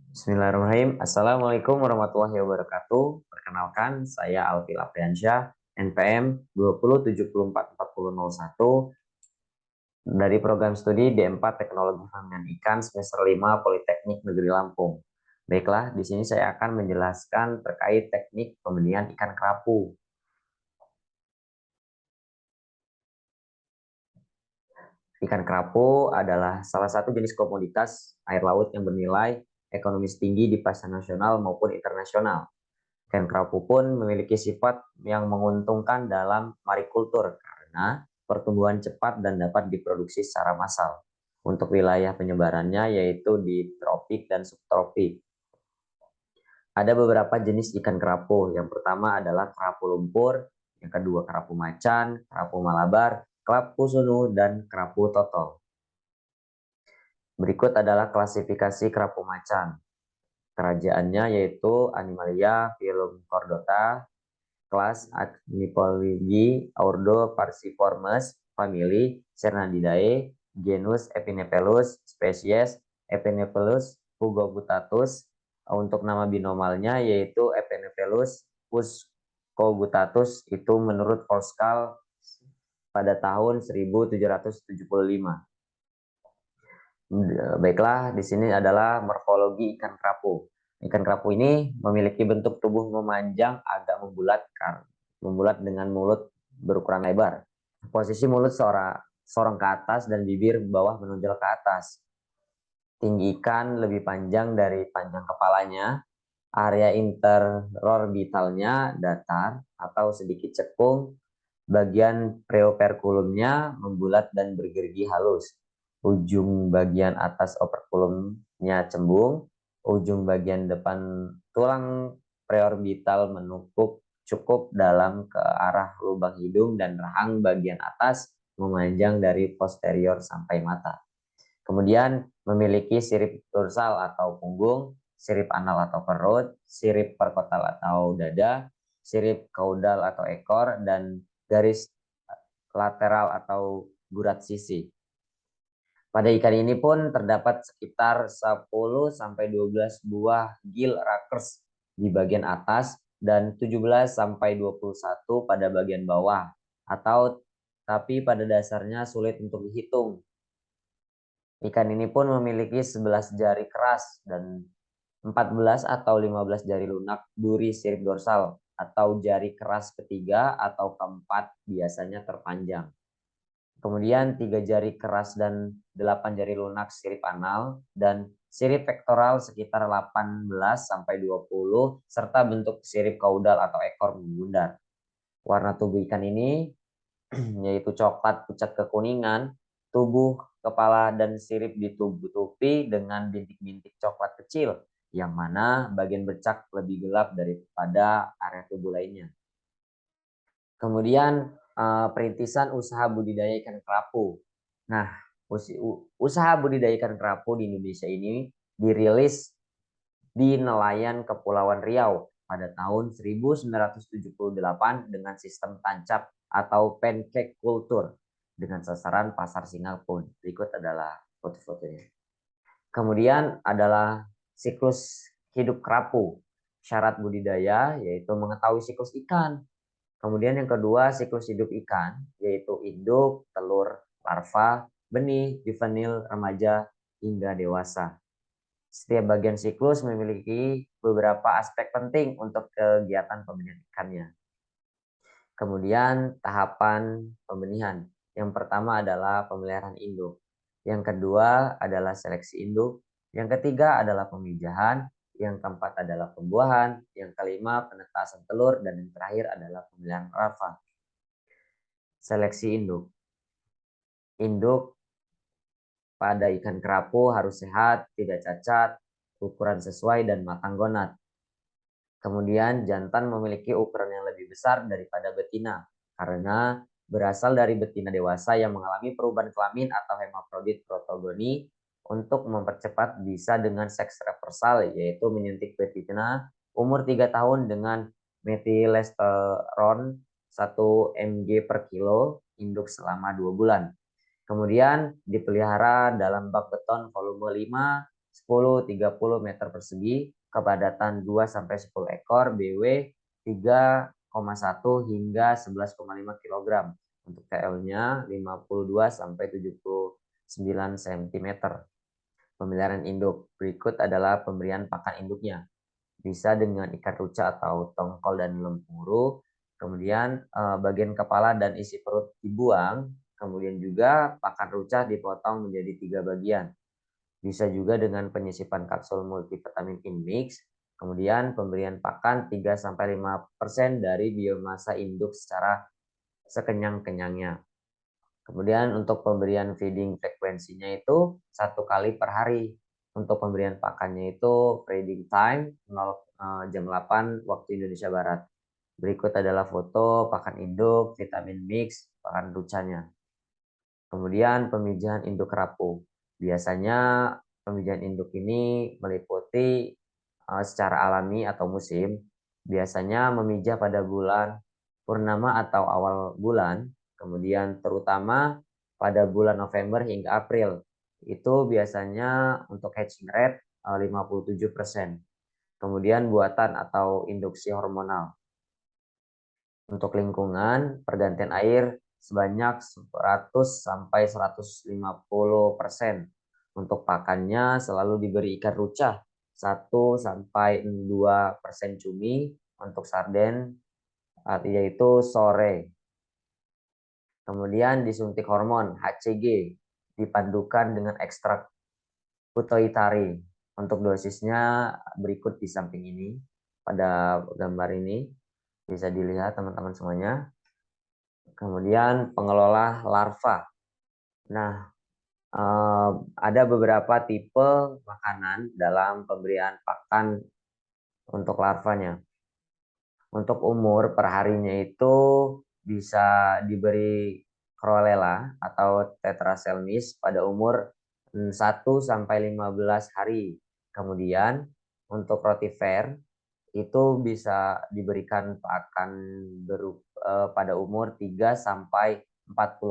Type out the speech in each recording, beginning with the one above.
Bismillahirrahmanirrahim. Assalamualaikum warahmatullahi wabarakatuh. Perkenalkan, saya Alfil Apriansyah, NPM 2070744001 dari program studi D4 Teknologi Pertanian Ikan semester 5 Politeknik Negeri Lampung. Baiklah, di sini saya akan menjelaskan terkait teknik pembenihan ikan kerapu. Ikan kerapu adalah salah satu jenis komoditas air laut yang bernilai ekonomis tinggi di pasar nasional maupun internasional. Ikan kerapu pun memiliki sifat yang menguntungkan dalam marikultur karena pertumbuhan cepat dan dapat diproduksi secara massal. Untuk wilayah penyebarannya yaitu di tropik dan subtropik. Ada beberapa jenis ikan kerapu. Yang pertama adalah kerapu lumpur, yang kedua kerapu macan, kerapu malabar, kerapu sunu, dan kerapu totol. Berikut adalah klasifikasi kerapu macan. Kerajaannya yaitu Animalia Phylum Chordata, kelas Agnipoligi, ordo Parsiformes, famili Cernaridae, genus Epinephelus, spesies Epinephelus pugobutatus. Untuk nama binomalnya yaitu Epinephelus puscobutatus itu menurut Volskal pada tahun 1775. Baiklah, di sini adalah morfologi ikan kerapu. Ikan kerapu ini memiliki bentuk tubuh memanjang agak membulat dengan mulut berukuran lebar. Posisi mulut sorong ke atas dan bibir bawah menonjol ke atas. Tinggi ikan lebih panjang dari panjang kepalanya. Area interorbitalnya datar atau sedikit cekung. Bagian preoperculumnya membulat dan bergerigi halus. Ujung bagian atas operculumnya cembung. Ujung bagian depan tulang preorbital menukuk cukup dalam ke arah lubang hidung dan rahang bagian atas memanjang dari posterior sampai mata. Kemudian memiliki sirip dorsal atau punggung, sirip anal atau perut, sirip perkotal atau dada, sirip kaudal atau ekor, dan garis lateral atau gurat sisi. Pada ikan ini pun terdapat sekitar 10-12 buah gill rakers di bagian atas dan 17-21 pada bagian bawah, tapi pada dasarnya sulit untuk dihitung. Ikan ini pun memiliki 11 jari keras dan 14 atau 15 jari lunak duri sirip dorsal atau jari keras ketiga atau keempat biasanya terpanjang. Kemudian 3 jari keras dan 8 jari lunak sirip anal dan sirip pektoral sekitar 18-20 serta bentuk sirip kaudal atau ekor membundar. Warna tubuh ikan ini yaitu coklat pucat kekuningan, tubuh, kepala, dan sirip ditutupi dengan bintik-bintik coklat kecil, yang mana bagian bercak lebih gelap daripada area tubuh lainnya. Kemudian perintisan usaha budidaya ikan kerapu. Nah, usaha budidaya ikan kerapu di Indonesia ini dirilis di nelayan Kepulauan Riau pada tahun 1978 dengan sistem tancap atau pancake culture dengan sasaran pasar Singapura. Berikut adalah foto-fotonya. Kemudian adalah siklus hidup kerapu. Syarat budidaya yaitu mengetahui siklus ikan. Kemudian yang kedua siklus hidup ikan yaitu induk, telur, larva, benih, juvenil, remaja, hingga dewasa. Setiap bagian siklus memiliki beberapa aspek penting untuk kegiatan pembenihan ikannya. Kemudian tahapan pembenihan. Yang pertama adalah pemeliharaan induk. Yang kedua adalah seleksi induk. Yang ketiga adalah pemijahan. Yang keempat adalah pembuahan. Yang kelima penetasan telur. Dan yang terakhir adalah pemilihan larva. Seleksi induk. Induk pada ikan kerapu harus sehat, tidak cacat, ukuran sesuai, dan matang gonat. Kemudian jantan memiliki ukuran yang lebih besar daripada betina karena berasal dari betina dewasa yang mengalami perubahan kelamin atau hemafrodit protogoni. Untuk mempercepat bisa dengan seks reversal yaitu menyuntik betina umur 3 tahun dengan metilesteron 1 mg per kilo induk selama 2 bulan. Kemudian dipelihara dalam bak beton volume 5 10-30 meter persegi, kepadatan 2-10 ekor, BW 3,1 hingga 11,5 kg. Untuk TL-nya 52-79 cm. Pemeliharaan induk. Berikut adalah pemberian pakan induknya. Bisa dengan ikan ruca atau tongkol dan lempuru. Kemudian bagian kepala dan isi perut dibuang. Kemudian juga pakan ruca dipotong menjadi 3 bagian. Bisa juga dengan penyisipan kapsul multivitamin Inmix. Kemudian pemberian pakan 3-5% dari biomasa induk secara sekenyang-kenyangnya. Kemudian untuk pemberian feeding frekuensinya itu 1 kali per hari. Untuk pemberian pakannya itu feeding time jam 8 waktu Indonesia Barat. Berikut adalah foto pakan induk, vitamin mix, pakan rucanya. Kemudian pemijahan induk kerapu. Biasanya pemijahan induk ini meliputi secara alami atau musim. Biasanya memijah pada bulan purnama atau awal bulan. Kemudian terutama pada bulan November hingga April. Itu biasanya untuk hatching rate 57%. Kemudian buatan atau induksi hormonal. Untuk lingkungan, pergantian air sebanyak 100-150%. Untuk pakannya selalu diberi ikan ruca 1-2% cumi. Untuk sarden yaitu sore. Kemudian disuntik hormon HCG dipadukan dengan ekstrak pituitari. Untuk dosisnya berikut di samping ini pada gambar ini bisa dilihat teman-teman semuanya. Kemudian pengelola larva. Nah, ada beberapa tipe makanan dalam pemberian pakan untuk larvanya. Untuk umur perharinya itu bisa diberi Chlorella atau Tetraselmis pada umur 1-15 hari. Kemudian untuk rotifer itu bisa diberikan pakan pada umur 3-40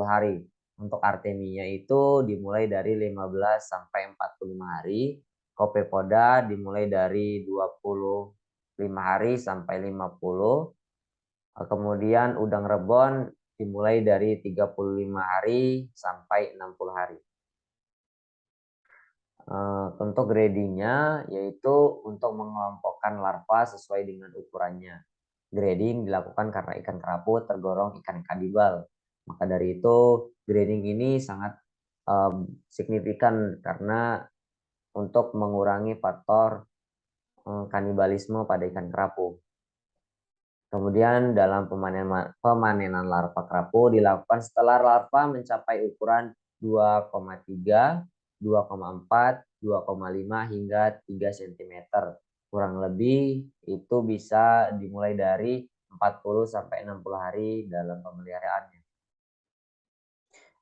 hari. Untuk artemia itu dimulai dari 15-45 hari. Copepoda dimulai dari 25 hari sampai 50. Kemudian udang rebon dimulai dari 35 hari sampai 60 hari. Untuk gradingnya yaitu untuk mengelompokkan larva sesuai dengan ukurannya. Grading dilakukan karena ikan kerapu tergolong ikan kanibal. Maka dari itu grading ini sangat signifikan karena untuk mengurangi faktor kanibalisme pada ikan kerapu. Kemudian dalam pemanenan larva kerapu dilakukan setelah larva mencapai ukuran 2,3, 2,4, 2,5 hingga 3 cm. Kurang lebih itu bisa dimulai dari 40-60 hari dalam pemeliharaannya.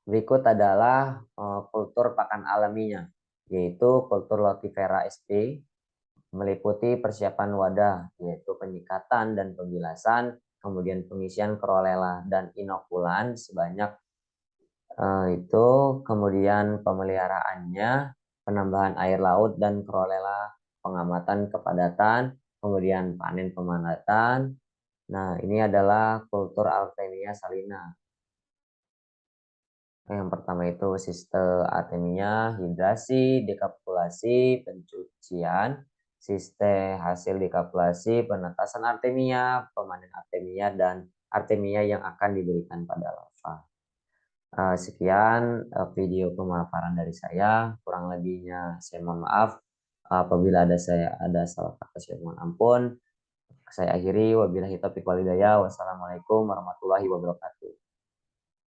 Berikut adalah kultur pakan alaminya, yaitu kultur Lotifera sp. Meliputi persiapan wadah, yaitu penyikatan dan pembilasan, kemudian pengisian Chlorella dan inokulan sebanyak itu, kemudian pemeliharaannya, penambahan air laut dan Chlorella, pengamatan kepadatan, kemudian panen pemanatan. Nah, ini adalah kultur Artemia salina. Yang pertama itu sistem Artemia, hidrasi, dekapsulasi, pencucian, sistem hasil dekapsulasi, penetasan Artemia, pemanen Artemia, dan Artemia yang akan diberikan pada larva. Sekian video pemaparan dari saya. Kurang lebihnya saya mohon maaf. Apabila ada salah kata saya mohon ampun. Saya akhiri. Wabillahi taufiq wal hidayah. Wassalamualaikum warahmatullahi wabarakatuh.